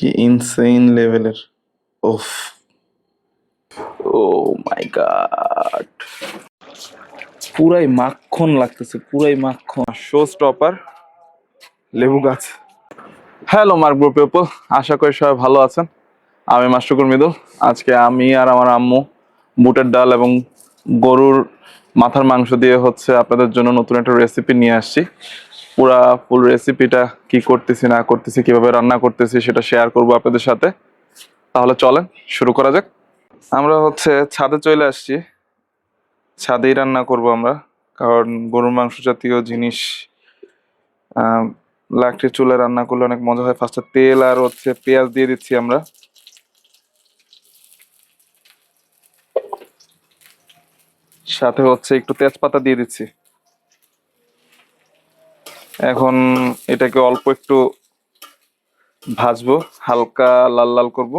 কি ইনসেইন লেভেলের। ওফ, ও মাই গড, পুরাই মাখন লাগতেছে, পুরাই মাখন। শো স্টপার লেবু গাছ। হ্যালো মার্ক ব্রো পিপল, আশা করি সবাই ভালো আছেন। আমি মাস্টার মৃদুল। আজকে আমি আর আমার আম্মু বুটের ডাল এবং গরুর মাথার মাংস দিয়ে আপনাদের জন্য নতুন একটা রেসিপি নিয়ে আসছি। পুরা ফুল রেসিপিটা কি করতেছি না করতেছি, কিভাবে রান্না করতেছি সেটা শেয়ার করব আপনাদের সাথে। তাহলে চলেন শুরু করা যাক। আমরা ছাদে চলে আসছি। ছাদেই রান্না করব আমরা, কারণ গরুর মাংস জাতীয় জিনিস লাকড়ির চুলায় রান্না করলে অনেক মজা হয়। ফার্স্টে তেল আর পেঁয়াজ দিয়ে দিচ্ছি আমরা। সাথে একটু তেজপাতা দিয়ে দিচ্ছি। এখন এটাকে অল্প একটু ভাজবো, হালকা লাল লাল করব।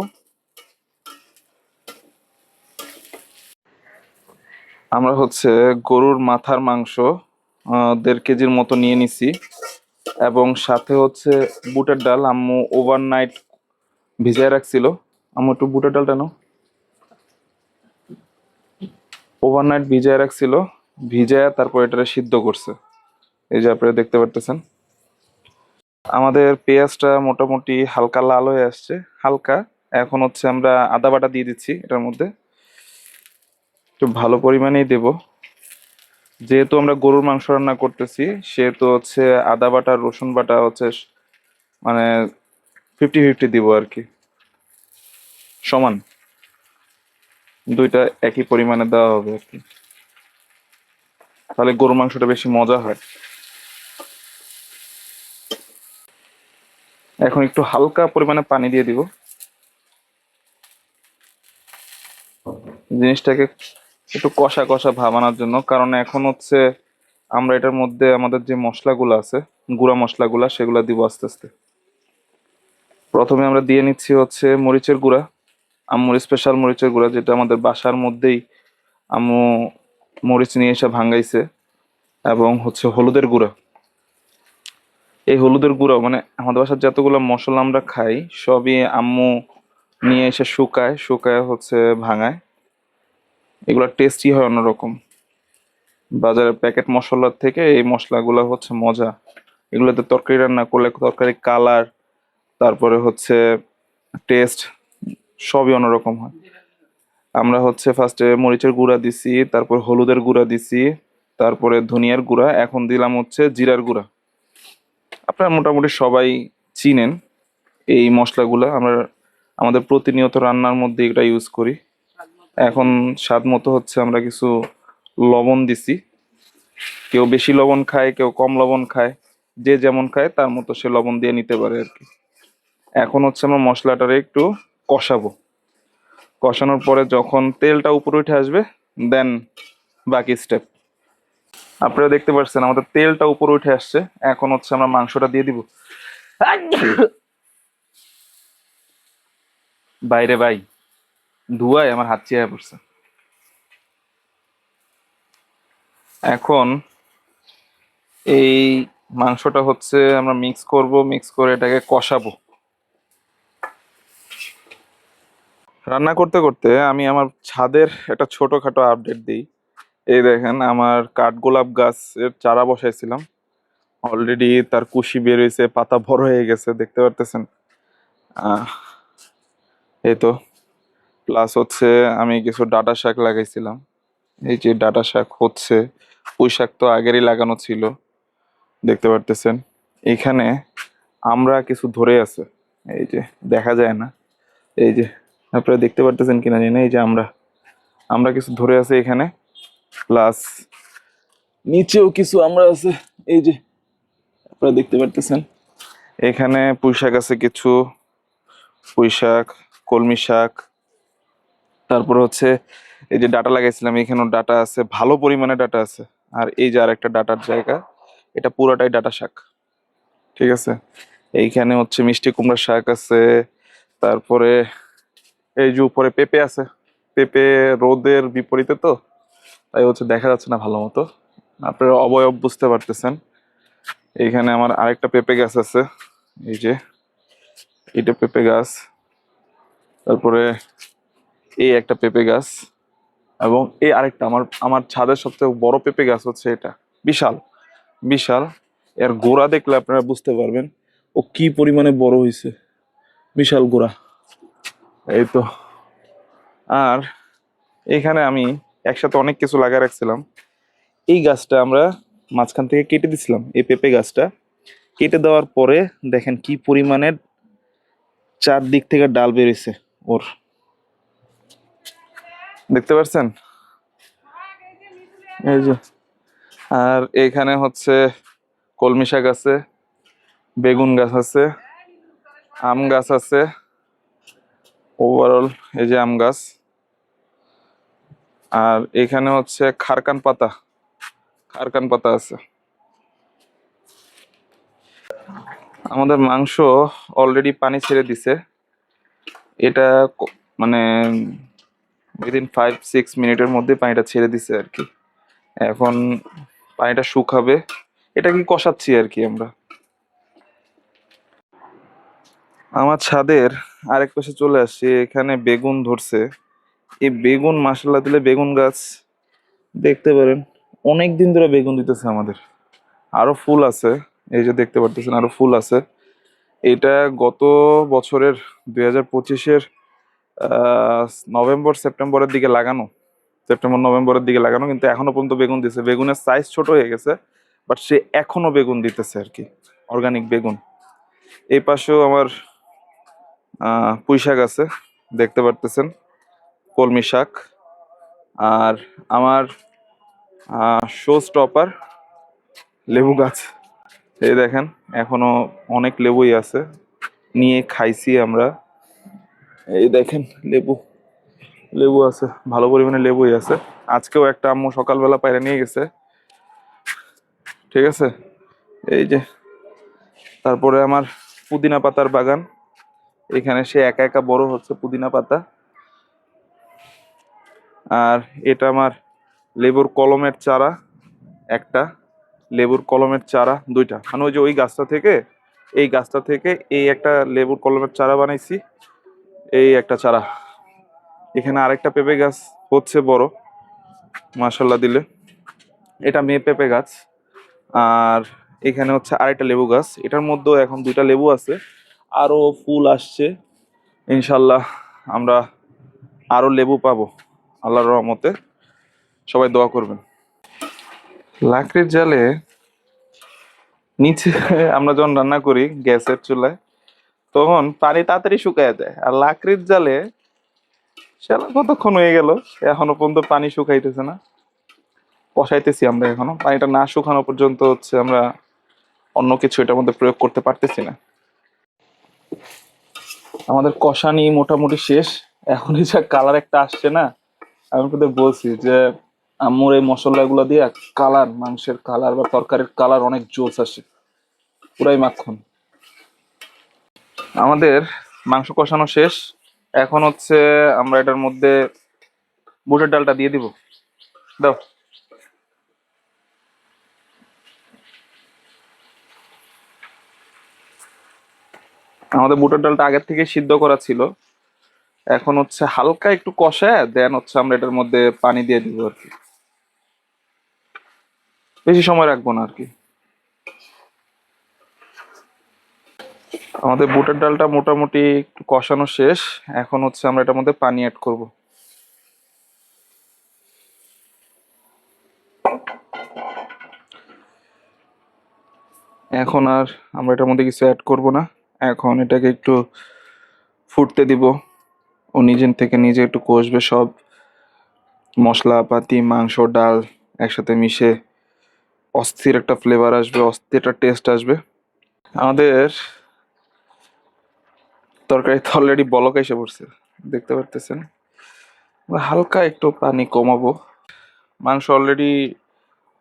আমরা গরুর মাথার মাংস 1.5 কেজির মতো নিয়ে নিছি, এবং সাথে বুটের ডাল। আম্মু ওভারনাইট ভিজায় রাখছিল। আম্মু একটু বুটের ডালটা নাও। ওভারনাইট ভিজায় রাখছিল, ভিজায় তারপর এটা সিদ্ধ করছে। এই যে আপনারা দেখতে পারতেছেন। আমাদের পেঁয়াজটা মোটামুটি হালকা লাল হয়ে আসছে, হালকা। এখন আমরা আদা বাটা দিয়ে দিচ্ছি এটার মধ্যে, একটু ভালো পরিমাণেই দেব। যেহেতু আমরা গরুর মাংস রান্না করতেছি, সেহেতু আদা বাটা রসুন বাটা মানে 50-50 দিব আর কি, সমান। দুইটা একই পরিমাণে দেওয়া হবে আর কি, তাহলে গরুর মাংসটা বেশি মজা হয়। এখন একটু হালকা পরিমাণে পানি দিয়ে দিব, জিনিসটাকে একটু কষা কষা ভাব আনার জন্য। কারণ এখন আমরা এটার মধ্যে আমাদের যে মশলাগুলো আছে, গুঁড়া মশলাগুলা, সেগুলো দিব আস্তে আস্তে। প্রথমে আমরা দিয়ে নিচ্ছি মরিচের গুঁড়া, আম্মুর স্পেশাল মরিচের গুঁড়া, যেটা আমাদের বাসার মধ্যেই আম্মু মরিচ নিয়ে এসে ভাঙাইছে। এবং হলুদের গুঁড়া। এই হলুদের গুঁড়ো মানে আমাদের বাসার যতগুলো মশলা আমরা খাই, সবই আম্মু নিয়ে এসে শুকায় শুকায় ভাঙায়। এগুলোর টেস্টই হয় অন্যরকম। বাজারের প্যাকেট মশলার থেকে এই মশলাগুলো মজা। এগুলোতে তরকারি রান্না করলে তরকারি কালার, তারপরে টেস্ট, সবই অন্যরকম হয়। আমরা ফার্স্টে মরিচের গুঁড়া দিছি, তারপর হলুদের গুঁড়া দিছি, তারপরে ধনিয়ার গুঁড়া, এখন দিলাম জিরার গুঁড়া। আপনারা মোটামুটি সবাই চিনেন এই মশলাগুলো। আমরা আমাদের প্রতিনিয়ত রান্নার মধ্যে এটা ইউজ করি। এখন স্বাদ মতো আমরা কিছু লবণ দিছি। কেউ বেশি লবণ খায়, কেউ কম লবণ খায়, যে যেমন খায় তার মতো সে লবণ দিয়ে নিতে পারে আর কি। এখন আমরা মশলাটারে একটু কষাবো। কষানোর পরে যখন তেলটা উপরে উঠে আসবে, দেন বাকি স্টেপ। আপনারা দেখতে পাচ্ছেন আমাদের তেলটা উপরে উঠে আসছে। এখন আমরা মাংসটা দিয়ে দিব। বাইরে ভাই, ধুয়ায় আমার হাত চেয়ে পড়ছে। এখন এই মাংসটা আমরা মিক্স করব, মিক্স করে এটাকে কষাবো। রান্না করতে করতে আমি আমার ছাদের একটা ছোটখাটো আপডেট দিই। এই দেখেন, আমার কাঠগোলাপ গাছের চারা বসাইছিলাম, অলরেডি তার কুশি বের হয়েছে, পাতা বড় হয়ে গেছে, দেখতে পারতেছেন। আহ এই তো। প্লাস আমি কিছু ডাঁটা শাক লাগাইছিলাম। এই যে ডাঁটা শাক পুঁই শাক তো আগেরই লাগানো ছিল, দেখতে পারতেছেন। এখানে আমরা কিছু ধরে আছে, এই যে দেখা যায় না, এই যে আপনারা দেখতে পারতেছেন কিনা জানি না। এই যে আমরা আমরা কিছু ধরে আছে এখানে, প্লাস নিচেও কিছু আমরা আছে, এই যে আপনারা দেখতে পারতেছেন। এখানে পুঁই শাক আছে কিছু, পুঁই শাক, কলমি শাক, তারপর এই যে ডাটা লাগাইছিলাম, এখানেও ডাটা আছে, ভালো পরিমাণে ডাটা আছে। আর এই যে আরেকটা ডাটার জায়গা, এটা পুরোটাই ডাটা শাক, ঠিক আছে। এইখানে মিষ্টি কুমড়ার শাক আছে, তারপরে এই যে উপরে পেঁপে আছে। পেঁপে রোদের বিপরীতে তো, তাই দেখা যাচ্ছে না ভালো মতো, আপনারা অবয়ব বুঝতে পারতেছেন। এইখানে আমার আরেকটা পেঁপে গাছ আছে, এই যে এটা পেঁপে গাছ, তারপরে এই একটা পেঁপে গাছ, এবং এই আরেকটা আমার আমার ছাদের সবচেয়ে বড় পেঁপে গাছ হচ্ছে এটা, বিশাল বিশাল। এর গোড়া দেখলে আপনারা বুঝতে পারবেন ও কি পরিমাণে বড় হয়েছে, বিশাল গোড়া। এই তো। আর এখানে আমি একসাথে অনেক কিছু লাগা রাখছিলাম। এই গাছটা আমরা মাঝখান থেকে কেটে দিছিলাম, এই পেঁপে গাছটা কেটে দেওয়ার পরে দেখেন কি পরিমাণে চারদিক থেকে ডাল বেরিয়েছে ওর, দেখতে পাচ্ছেন? এই যে। আর এখানে হচ্ছে কলমি শাক আছে, বেগুন গাছ আছে, আম গাছ আছে, ওভারঅল এই যে আম গাছ। আর এখানে হচ্ছে খারকান পাতা, খারকান পাতা আছে। আমাদের মাংস অলরেডি পানি ছেড়ে দিছে। এটা মানে উইদিন 5-6 মিনিটের মধ্যে পানিটা ছেড়ে দিছে আর কি। এখন পানিটা শুকাবে, এটা কি কষাচ্ছি আর কি আমরা। আমার ছাদের আরেক পাশে চলে আসছি, এখানে বেগুন ধরছে। এই বেগুন মাসাল্লাহ দিলে বেগুন গাছ দেখতে পারেন অনেক দিন ধরে বেগুন দিতেছে আমাদের, আরো ফুল আছে। এই যে দেখতে পারতেছেন আরো ফুল আছে। এটা গত বছরের 2025-এর নভেম্বর সেপ্টেম্বরের দিকে লাগানো, সেপ্টেম্বর নভেম্বরের দিকে লাগানো, কিন্তু এখনো পর্যন্ত বেগুন দিচ্ছে। বেগুনের সাইজ ছোট হয়ে গেছে, বাট সে এখনো বেগুন দিতেছে আর কি, অর্গানিক বেগুন। এই পাশেও আমার পুঁই শাক আছে, দেখতে পারতেছেন, কলমি শাক। আর আমার শো স্টপার লেবু গাছ, এই দেখেন এখনো অনেক লেবুই আছে, নিয়ে খাইছি আমরা। এই দেখেন লেবু, লেবু আছে, ভালো পরিমাণে লেবুই আছে। আজকেও একটা আম্মু সকালবেলা পায়রা নিয়ে গেছে, ঠিক আছে। এই যে। তারপরে আমার পুদিনা পাতার বাগান, এখানে সে একা একা বড় হচ্ছে পুদিনা পাতা। আর এটা আমার লেবুর কলমের চারা, একটা লেবুর কলমের চারা, দুইটা, মানে ওই যে ওই গাছটা থেকে, এই গাছটা থেকে এই একটা লেবুর কলমের চারা বানাইছি, এই একটা চারা। এখানে আরেকটা পেঁপে গাছ হচ্ছে বড়, মাশাল্লাহ দিলে, এটা মেয়ে পেঁপে গাছ। আর এখানে হচ্ছে আরেকটা লেবু গাছ, এটার মধ্যেও এখন দুইটা লেবু আছে, আরো ফুল আসছে ইনশাল্লাহ। আমরা আরো লেবু পাবো আল্লাহর রহমতে, সবাই দোয়া করবেন। লাকড়ির জালে নিচে আমরা যখন রান্না করি গ্যাসের চুলায়, তখন পানি তাড়াতাড়ি শুকায় যায়। আর লাকড়ির জালে সেটা কতক্ষণ হয়ে গেল, এখনো পর্যন্ত পানি শুকাইতেছে না। কষাইতেছি আমরা, এখনো পানিটা না শুকানো পর্যন্ত হচ্ছে আমরা অন্য কিছু এটার মধ্যে প্রয়োগ করতে পারতেছি না। আমাদের কষানি মোটামুটি শেষ। এখন এই যে কালার একটা আসছে না, আমি তোদের বলছি যে আম্মুর এই মশলাগুলো দিয়ে কালার, মাংসের কালার বা তরকারির কালার অনেক জোস আসে, পুরাই মাখন। আমাদের মাংস কষানো শেষ। এখন হচ্ছে আমরা এটার মধ্যে বুটের ডালটা দিয়ে দিব। দাও। আমাদের বুটের ডালটা আগের থেকে সিদ্ধ করা ছিল, এখন হচ্ছে হালকা একটু কষায় দেন হচ্ছে আমরা এটার মধ্যে পানি দিয়ে দিব আর কি। বেশি সময় রাখবো না আর কি। আমাদের বুটের ডালটা মোটামুটি একটু কষানো শেষ, এখন হচ্ছে আমরা এটার মধ্যে পানি অ্যাড করব। এখন আর আমরা এটার মধ্যে কিছু অ্যাড করব না, এখন এটাকে একটু ফুটতে দিব। ও নিজের থেকে নিজে একটু কষবে, সব মশলাপাতি মাংস ডাল একসাথে মিশে অস্থির একটা ফ্লেভার আসবে, অস্থির একটা টেস্ট আসবে। আমাদের তরকারিতে অলরেডি বলক এসে পড়ছে, দেখতে পারতেছেন। আমরা হালকা একটু পানি কমাবো। মাংস অলরেডি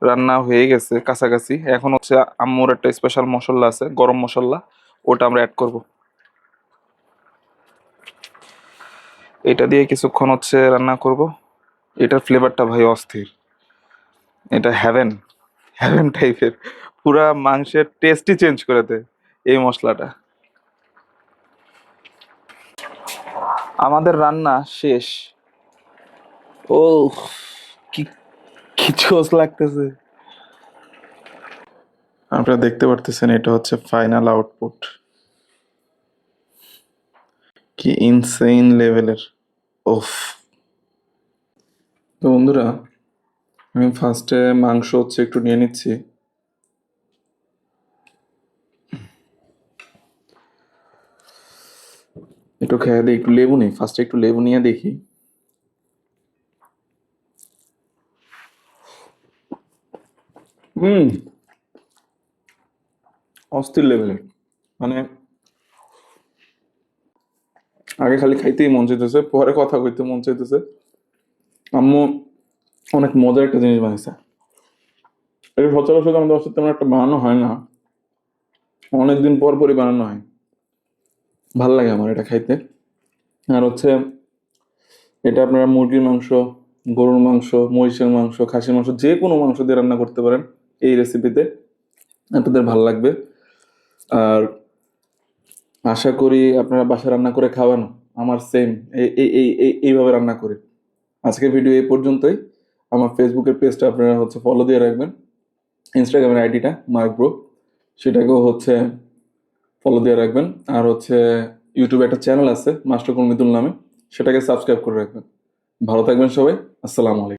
রান্না হয়ে গেছে কাছাকাছি। এখন হচ্ছে আম্মুর একটা স্পেশাল মশলা আছে, গরম মশলা, ওটা আমরা অ্যাড করব। এটা দিয়ে কিছুক্ষণ হচ্ছে রান্না করব। এটার ফ্লেভারটা ভাই অস্থির, এটা হ্যাভেন, হ্যাভেন টাইপের, পুরা মাংসের টেস্টই চেঞ্জ করে দেয় এই মশলাটা। আমাদের রান্না শেষ। ও, কি কি জোস লাগতেছে। আপনারা দেখতে পারতেছেন এটা হচ্ছে ফাইনাল আউটপুট। কি ইনসেইন লেভেলের। ওফ। তো বন্ধুরা, আমি ফার্স্টে মাংস হচ্ছে একটু নিয়ে নিচ্ছি। একটু খেয়ে দিই, একটু লেবু নেই, ফার্স্টে একটু লেবু নিয়ে দেখি। হুম, অস্থির লেভেলের। মানে আগে খালি খাইতেই মন চাইতেছে, পরে কথা কইতে মন চাইতেছে। আম্মু অনেক মজার একটা জিনিস বানাইছে। এটা সচরাচর আমাদের বাসায় তেমন একটা বানানো হয় না, অনেকদিন পর পরই বানানো হয়। ভাল লাগে আমার এটা খাইতে। আর হচ্ছে এটা আপনারা মুরগির মাংস, গরুর মাংস, মহিষের মাংস, খাসির মাংস, যে কোনো মাংস দিয়ে রান্না করতে পারেন এই রেসিপিতে, আপনাদের ভালো লাগবে। আর আশা করি আপনারা বাসায় রান্না করে খাবেন আমার সেম এইভাবে রান্না করে। আজকের ভিডিও এই পর্যন্তই। আমার ফেসবুকের পেজটা আপনারা হচ্ছে ফলো দিয়ে রাখবেন, ইনস্টাগ্রামের আইডিটা মার্ক ব্রো, সেটাকেও হচ্ছে ফলো দিয়ে রাখবেন। আর হচ্ছে ইউটিউবে একটা চ্যানেল আছে মাস্টার কুলমিদুল নামে, সেটাকে সাবস্ক্রাইব করে রাখবেন। ভালো থাকবেন সবাই। আসসালামু আলাইকুম।